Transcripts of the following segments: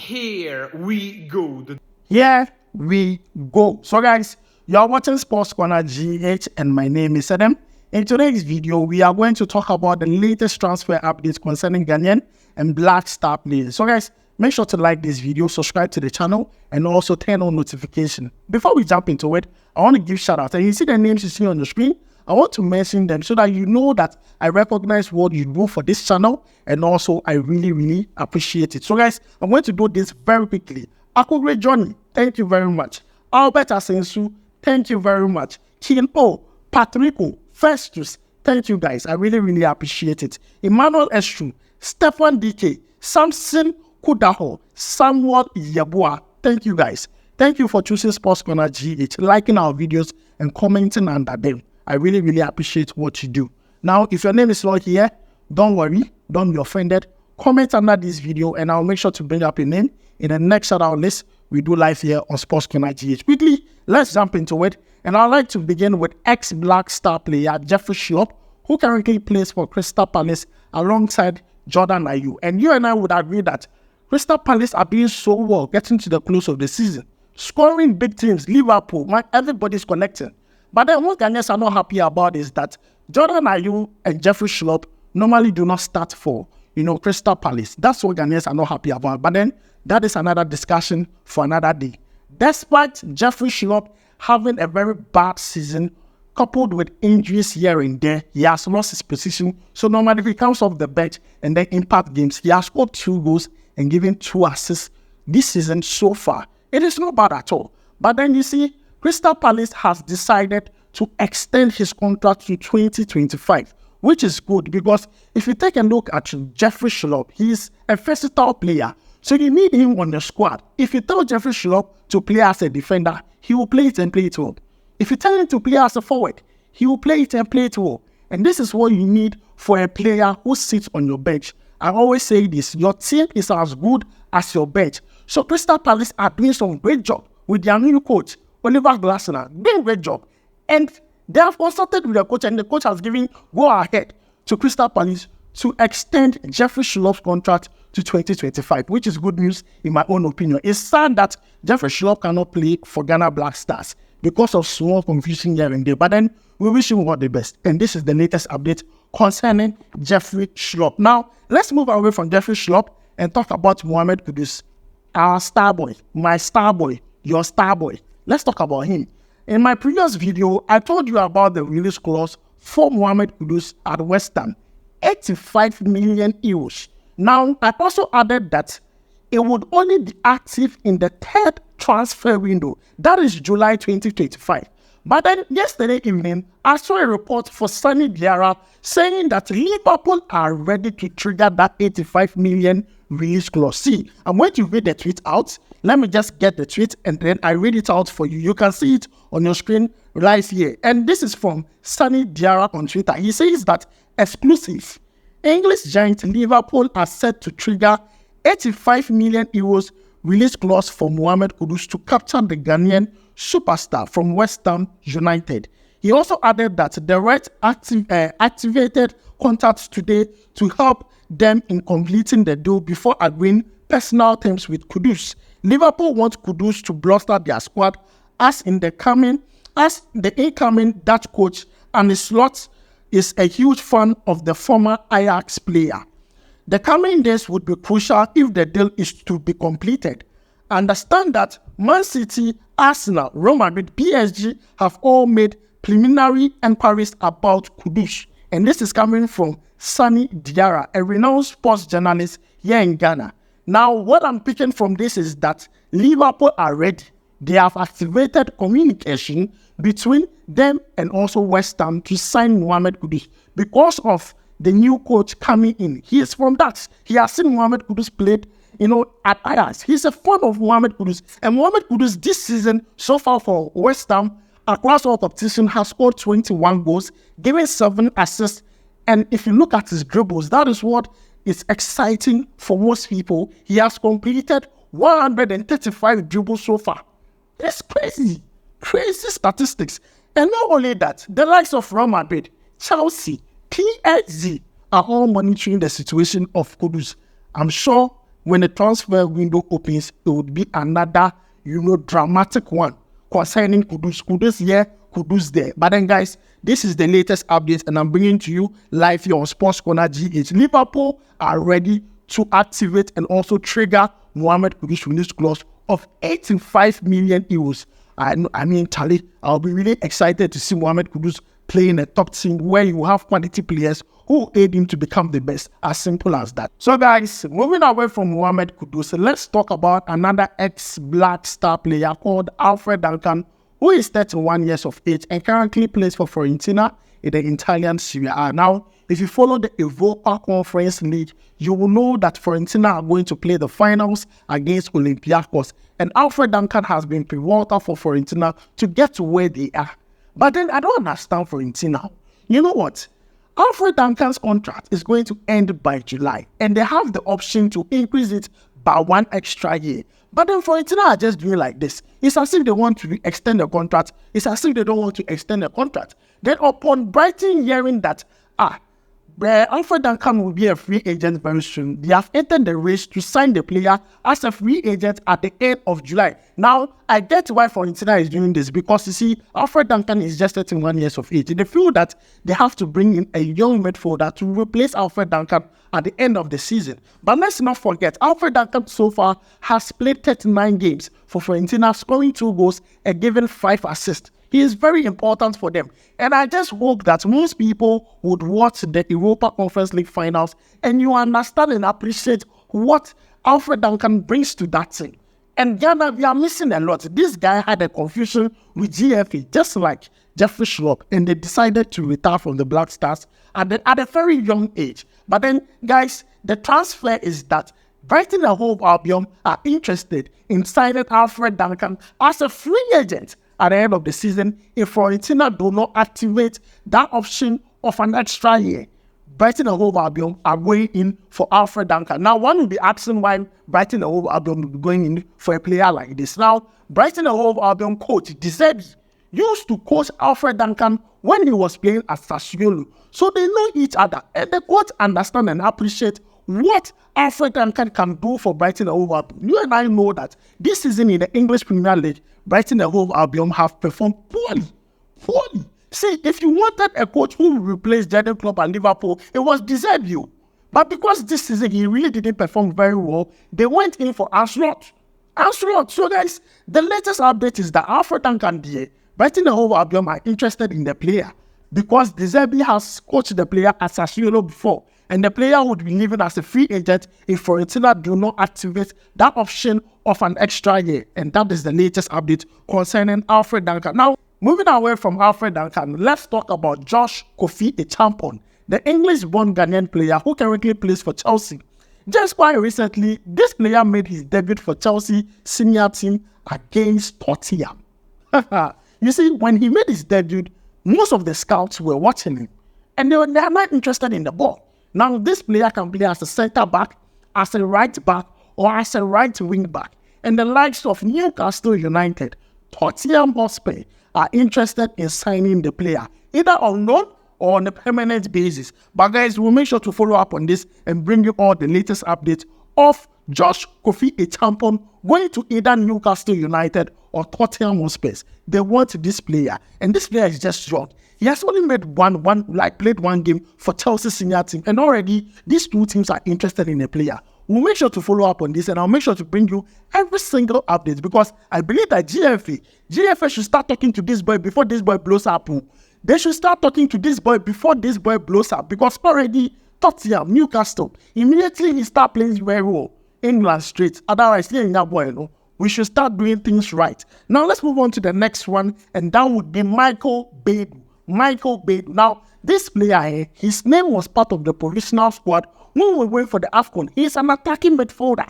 Here we go. Here we go. So guys, you are watching Sports Corner GH and my name is Adam. In today's video, we are going to talk about the latest transfer updates concerning Ghanaian and Black Star players. So guys, make sure to like this video, subscribe to the channel, and also turn on notification. Before we jump into it, I want to give shout out. And you see the names you see on the screen, I want to mention them so that you know that I recognize what you do for this channel, and also I really appreciate it. So guys, I'm going to do this very quickly. Akugre Johnny, thank you very much. Albert Asensu, thank you very much. Kian O, Patrico, Festus, thank you guys. I really appreciate it. Emmanuel Estru, Stefan DK, Samson Kudaho, Samuel Yabua, thank you guys. Thank you for choosing Sports Corner GH, liking our videos and commenting under them. I really appreciate what you do. Now, if your name is not here, don't worry, don't be offended. Comment under this video and I'll make sure to bring up your name in the next shout-out list we do live here on Sports Corner GH. Quickly, let's jump into it. And I'd like to begin with ex-Black Star player Jeffrey Schlupp, who currently plays for Crystal Palace alongside Jordan Ayew. And you and I would agree that Crystal Palace are doing so well getting to the close of the season. Scoring big teams, Liverpool, man, everybody's connecting. But then what Ghanaians are not happy about is that Jordan Ayew and Jeffrey Schlupp normally do not start for, Crystal Palace. That's what Ghanaians are not happy about. But then that is another discussion for another day. Despite Jeffrey Schlupp having a very bad season, coupled with injuries here and there, he has lost his position. So normally if he comes off the bench and then impact games, he has scored 2 goals and given 2 assists this season so far. It is not bad at all. But then you see, Crystal Palace has decided to extend his contract to 2025, which is good because if you take a look at Jeffrey Schlupp, he's a versatile player. So you need him on the squad. If you tell Jeffrey Schlupp to play as a defender, he will play it and play it well. If you tell him to play as a forward, he will play it and play it well. And this is what you need for a player who sits on your bench. I always say this, your team is as good as your bench. So Crystal Palace are doing some great job with their new coach, Oliver Glasner, doing a great job. And they have consulted with the coach and the coach has given go ahead to Crystal Palace to extend Jeffrey Schlupp's contract to 2025, which is good news in my own opinion. It's sad that Jeffrey Schlupp cannot play for Ghana Black Stars because of small confusion here and there. But then we wish him all the best. And this is the latest update concerning Jeffrey Schlupp. Now, let's move away from Jeffrey Schlupp and talk about Mohammed Kudus, our star boy, my star boy, your star boy. Let's talk about him. In my previous video, I told you about the release clause for Mohammed Kudus at West Ham, 85 million euros. Now, I also added that it would only be active in the 3rd transfer window, that is July 2025. But then yesterday evening, I saw a report for Sani Diarra saying that Liverpool are ready to trigger that 85 million release clause. See, I'm going to read the tweet out. Let me just get the tweet and then I read it out for you. You can see it on your screen right here. And this is from Sani Diarra on Twitter. He says that exclusive. English giant Liverpool are set to trigger 85 million euros release clause for Mohammed Kudus to capture the Ghanaian superstar from West Ham United. He also added that the Reds activated contacts today to help them in completing the deal before agreeing personal terms with Kudus. Liverpool wants Kudus to bolster their squad as the incoming Dutch coach, and his slot is a huge fan of the former Ajax player. The coming days would be crucial if the deal is to be completed. Understand that Man City, Arsenal, Real Madrid, PSG have all made preliminary inquiries about Kudus. And this is coming from Sani Diarra, a renowned sports journalist here in Ghana. Now, what I'm picking from this is that Liverpool are ready. They have activated communication between them and also West Ham to sign Mohammed Kudus because of the new coach coming in. He is from that. He has seen Mohammed Kudus played, at Ajax. He's a fan of Mohammed Kudus. And Mohammed Kudus this season, so far for West Ham, across all competition, has scored 21 goals, given 7 assists. And if you look at his dribbles, that is what is exciting for most people. He has completed 135 dribbles so far. It's crazy statistics. And not only that, the likes of Real Madrid, Chelsea, PSG are all monitoring the situation of Kudus. I'm sure when the transfer window opens, it would be another, dramatic one concerning Kudus. Kudus here, Kudus there. But then, guys, this is the latest update, and I'm bringing to you live here on Sports Corner GH. Liverpool are ready to activate and also trigger Mohammed Kudus release clause of 85 million euros. I mean, Charlie, I'll be really excited to see Mohammed Kudus play in a top team where you have quality players who aid him to become the best. As simple as that. So, guys, moving away from Mohammed Kudus, let's talk about another ex-Black Star player called Alfred Duncan, who is 31 years of age and currently plays for Fiorentina in the Italian Serie A. Now, if you follow the Europa Conference League, you will know that Fiorentina are going to play the finals against Olympiacos. And Alfred Duncan has been pivotal for Fiorentina to get to where they are. But then I don't understand Fiorentina. You know what? Alfred Duncan's contract is going to end by July, and they have the option to increase it by 1 extra year. But then Fiorentina are just doing like this. It's as if they want to extend the contract. It's as if they don't want to extend the contract. Then upon Brighton hearing that, Alfred Duncan will be a free agent very soon, they have entered the race to sign the player as a free agent at the end of July. Now, I get why Fiorentina is doing this, because you see, Alfred Duncan is just 31 years of age. They feel that they have to bring in a young midfielder to replace Alfred Duncan at the end of the season. But let's not forget, Alfred Duncan so far has played 39 games for Fiorentina, scoring 2 goals and giving 5 assists. He is very important for them. And I just hope that most people would watch the Europa Conference League finals and you understand and appreciate what Alfred Duncan brings to that team. And Ghana, we are missing a lot. This guy had a confusion with GFA, just like Jeffrey Schlupp, and they decided to retire from the Black Stars at a very young age. But then, guys, the transfer is that Brighton and Hove Albion are interested in signing Alfred Duncan as a free agent at the end of the season if Fiorentina do not activate that option of an extra year. Brighton and Hove Albion are going in for Alfred Duncan. Now, one will be asking why Brighton and Hove Albion will be going in for a player like this. Now, Brighton and Hove Albion coach De Zerbi used to coach Alfred Duncan when he was playing at Sassuolo. So they know each other, and the coach understand and appreciate what Alfred Duncan can do for Brighton and Hove Albion. You and I know that this season in the English Premier League, Brighton and Hove Albion have performed poorly. See, if you wanted a coach who will replace Jurgen Klopp at Liverpool, it was De Zerbi. But because this season he really didn't perform very well, they went in for Schlupp. So guys, the latest update is that Alfred Duncan, Brighton and Hove Albion are interested in the player because De Zerbi has coached the player at Sassuolo before, and the player would be leaving as a free agent if Fiorentina do not activate that option of an extra year. And that is the latest update concerning Alfred Duncan. Now, moving away from Alfred Duncan, let's talk about Kofi acheampong, the English-born Ghanaian player who currently plays for Chelsea. Just quite recently, this player made his debut for Chelsea senior team against Tottenham. You see, when he made his debut, most of the scouts were watching him, and they are not interested in the ball. Now, this player can play as a centre-back, as a right-back, or as a right wing-back. And the likes of Newcastle United, Tottenham Hotspur are interested in signing the player, either on loan or on a permanent basis. But guys, we'll make sure to follow up on this and bring you all the latest updates of Kofi acheampong going to either Newcastle United or Tottenham Hotspur. They want this player, and this player is just young. He has only made played one game for Chelsea senior team, and already these two teams are interested in a player. We'll make sure to follow up on this, and I'll make sure to bring you every single update, because I believe that GFA should start talking to this boy before this boy blows up. They should start talking to this boy before this boy blows up, because already Tottenham, Newcastle, immediately he start playing very well. England straight. Otherwise, we should start doing things right. Now, let's move on to the next one, and that would be Michael Baidoo. Now, this player, his name was part of the provisional squad when we went for the AFCON. He's an attacking midfielder.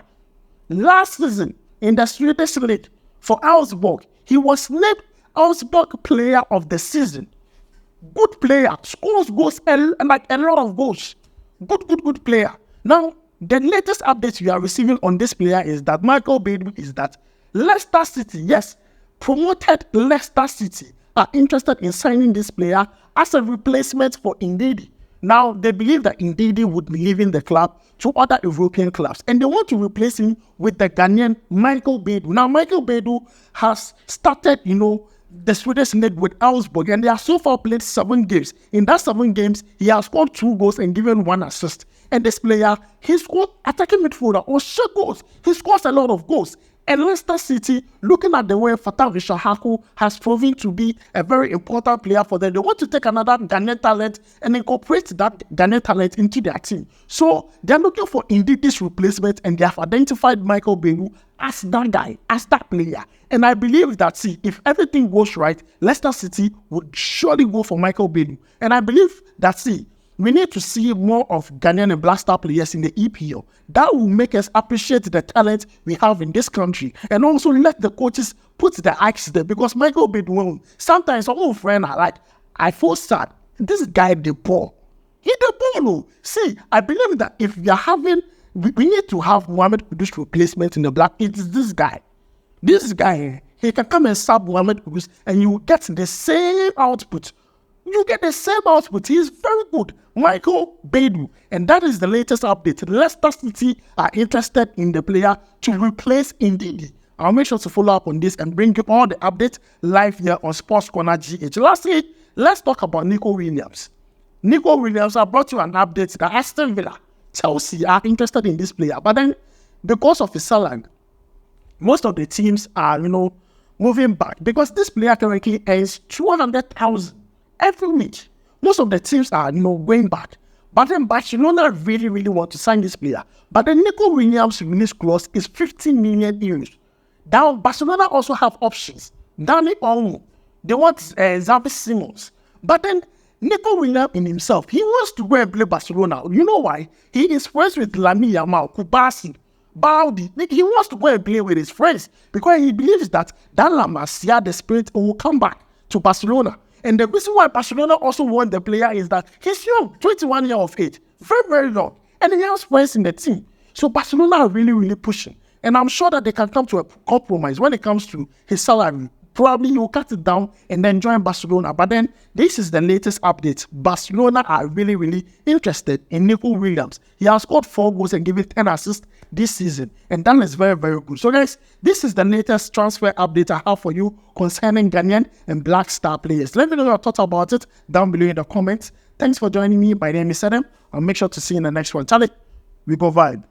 Last season, in the Swedish league for Augsburg, he was named Augsburg Player of the Season. Good player, scores goals and a lot of goals. Good player. Now, the latest update we are receiving on this player is that Michael Baidoo is that Leicester City, yes, promoted Leicester City are interested in signing this player as a replacement for Ndidi. Now, they believe that Ndidi would be leaving the club to other European clubs, and they want to replace him with the Ghanaian Michael Baidoo. Now, Michael Baidoo has started, the Swedish league with Augsburg, and they have so far played 7 games. In that 7 games, he has scored 2 goals and given 1 assist. And this player, he scored attacking midfielder or shot goals. He scores a lot of goals. And Leicester City, looking at the way Fatah Rishahaku has proven to be a very important player for them, they want to take another Ghanaian talent and incorporate that Ghanaian talent into their team. So they're looking for indeed this replacement, and they have identified Michael Baidoo as that guy, as that player. And I believe that, if everything goes right, Leicester City would surely go for Michael Baidoo. And I believe that, we need to see more of Ghanaian and Black Star players in the EPL. That will make us appreciate the talent we have in this country, and also let the coaches put the axe there, because Michael Baidoo, sometimes some old friend are like, I feel sad. This guy, the ball. He the ball. I believe that if we are having, we need to have Mohammed Kudus replacement in the Black. It is this guy. This guy, he can come and sub Mohammed Kudus, and you get the same output. You get the same output. He is very good. Michael Baidoo. And that is the latest update. Leicester City are interested in the player to replace Ndidi. I'll make sure to follow up on this and bring you all the updates live here on Sports Corner GH. Lastly, let's talk about Nico Williams. Nico Williams, I brought you an update that Aston Villa, Chelsea are interested in this player. But then, because of his salary, most of the teams are, moving back, because this player currently earns 200,000 every week. Most of the teams are, going back. But then Barcelona really, really want to sign this player. But the Nico Williams release clause is 15 million euros. Now, Barcelona also have options. Dani Olmo. They want Xavi Simons. But then Nico Williams in himself, he wants to go and play Barcelona. You know why? He is friends with Lamine Yamal, Kubasi, Baldi. He wants to go and play with his friends, because he believes that La Masia, the spirit, will come back to Barcelona. And the reason why Barcelona also want the player is that he's young, 21 years of age, very, very young, and he has friends in the team. So Barcelona are really, really pushing. And I'm sure that they can come to a compromise when it comes to his salary. Probably he will cut it down and then join Barcelona. But then this is the latest update. Barcelona are really, really interested in Nico Williams. He has scored 4 goals and given 10 assists this season. And that is very, very good. So guys, this is the latest transfer update I have for you concerning Ghanaian and Black Star players. Let me know your thoughts about it down below in the comments. Thanks for joining me. My name is Adam. I'll make sure to see you in the next one. Charlie, we go vibe.